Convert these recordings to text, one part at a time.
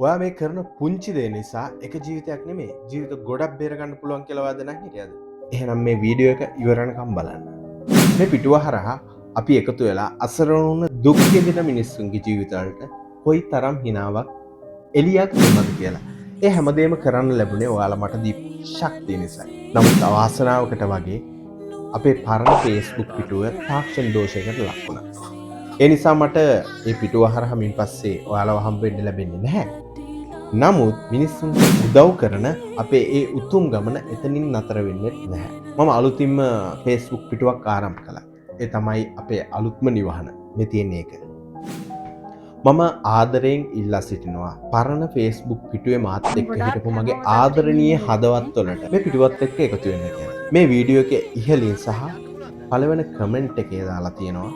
ඔයා මේ කරන පුංචි දේ නිසා එක ජීවිතයක් නෙමේ ජීවිත ගොඩක් බේරගන්න පුළුවන් කියලා ඔයා දැනන් හිටියද? එහෙනම් මේ වීඩියෝ එක ඉවරනකම් බලන්න. මේ පිටුව හරහා අපි එකතු වෙලා අසරණ වුණ දුක් විඳින මිනිස්සුන්ගේ ජීවිතවලට කොයි තරම් හිනාවක් එලියක් දෙනවද කියලා. ඒ හැමදේම කරන්න ලැබුණේ ඔයාලා මට දීපු ශක්තිය නිසායි. නමුත් අවාසනාවකට වගේ අපේ පරණ Facebook පිටුව තාක්ෂණ දෝෂයකට ලක් වුණා. ඒ නිසා මට මේ පිටුව හරහා මින් පස්සේ ඔයාලව හම්බෙන්න ලැබෙන්නේ නැහැ. නමුත් මිනිස්සුන්ට උදව් කරන අපේ ඒ උතුම් ගමන එතනින් නතර වෙන්නේ නැහැ. මම අලුතින්ම Facebook පිටුවක් ආරම්භ කළා. ඒ තමයි අපේ අලුත්ම නිවහන. මේ තියෙන එක. මම ආදරයෙන් ඉල්ලා සිටිනවා පරණ Facebook පිටුවේ මාත් එක්ක හිටපු මගේ ආදරණීය හදවත් වලට මේ පිටුවත් එක්ක එකතු වෙන්න කියලා. මේ වීඩියෝ එකේ ඉහළින් සහ පළවෙනි කමෙන්ට් එකේ දාලා තියෙනවා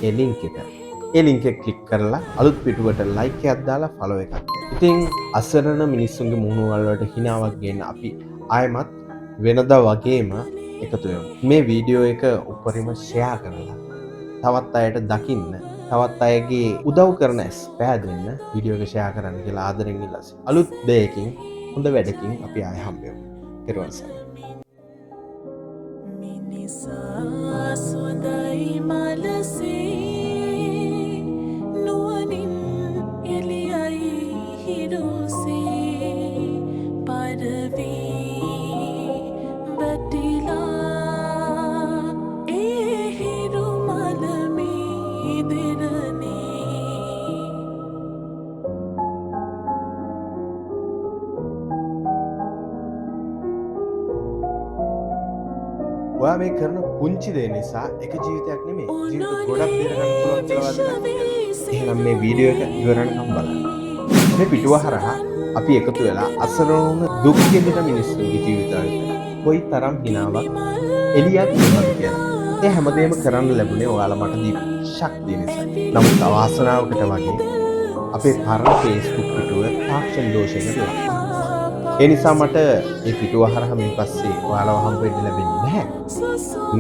ඒ ලින්ක් එක. ඒ ලින්ක් එක ක්ලික් කරලා අලුත් පිටුවට ලයික් එකක් දාලා ෆලෝ එකක් දෙන්න. ඉතින් අසරණ මිනිස්සුන්ගේ මුණු වලට හිනාවක් ගේන්න අපි ආයමත් වෙනදා වගේම එකතු වෙමු. මේ වීඩියෝ එක උපරිම ෂෙයා කරලා තවත් අයට දකින්න, තවත් අයගේ උදව් කරන ඇස් පෑදෙන්න වීඩියෝ එක ෂෙයා කරන්න කියලා ආදරෙන් ඉල්ලා සිටිනවා. අලුත් දෙයකින් හොඳ වැඩකින් අපි ආයෙ හම්බ වෙමු. ඊට මිනිසා සුවඳයි මලසේ නුවණින් එළියයි හිරුසේ පරවී වැටිලා ඒ හිරු මල මිදෙරනේ. ඔයා මේ කරන පුංචි දේ නිසා එක ජීවිතයක් නෙමේ ජීවිත ගොඩක් බේරගන්න පුළුවන් කියලා වදන්න. එහෙනම් මේ වීඩියෝ එක ඉවරනකම් බලන්න. මේ පිටුව හරහා අපි එකතු වෙලා අසරණ වුණ දුක් විඳින මිනිස්සුන්ගේ ජීවිතවලට කොයි තරම් හිනාවක් එලියක් දෙනවද කියලා. ඒ හැමදේම කරන්න ලැබුණේ ඔයාලා මට දීපු ශක්තිය නිසායි. නමුත් අවාසනාවකට වගේ අපේ පරණ Facebook පිටුව තාක්ෂණ දෝෂයකට ලක් වුණා. ඒ නිසා මට මේ පිටුව හරහා මින් පස්සේ ඔයාලව හම්බෙන්න ලැබෙන්නේ නැහැ.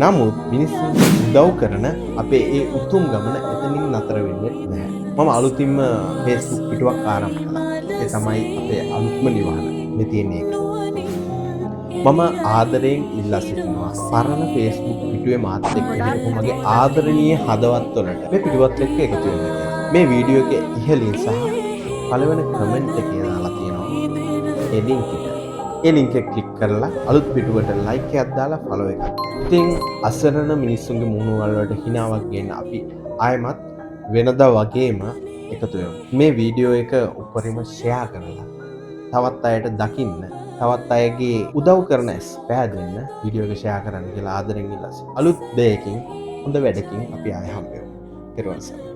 නමුත් මිනිස්සුන්ට උදව් කරන අපේ ඒ උතුම් ගමන එතනින් නතර වෙන්නේ නැහැ. මම අලුතින්ම Facebook පිටුවක් ආරම්භ කළා. ඒ තමයි අපේ අලුත්ම නිවහන. මේ තියෙන එක. මම ආදරයෙන් ඉල්ලා සිටිනවා පරණ Facebook පිටුවේ මාත් එක්ක හිටපු මගේ ආදරණීය හදවත් වලට මේ පිටුවත් එක්ක එකතු වෙන්න කියලා. මේ වීඩියෝ එකේ ඉහළින් සහ පළවෙනි කමෙන්ට් එකේ දාලා තියෙනවා ඒ ලින්ක් එක. ඒ ලින්ක් එක ක්ලික් කරලා අලුත් පිටුවට ලයික් එකක් දාලා ෆලෝ එකක් දෙන්න. ඉතින් අසරණ මිනිස්සුන්ගේ මුණු වලට හිනාවක් ගේන්න අපි ආයමත් වෙනදා වගේම එකතු වෙමු. මේ වීඩියෝ එක උපරිම ෂෙයා කරලා තවත් අයට දකින්න, තවත් අයගේ උදව් කරන ඇස් පෑදෙන්න වීඩියෝ එක ෂෙයා කරන්න කියලා ආදරෙන් ඉල්ලා සිටිනවා. අලුත් දෙයකින් හොඳ වැඩකින් අපි ආයෙ හම්බ වෙමු. ඊට පස්සේ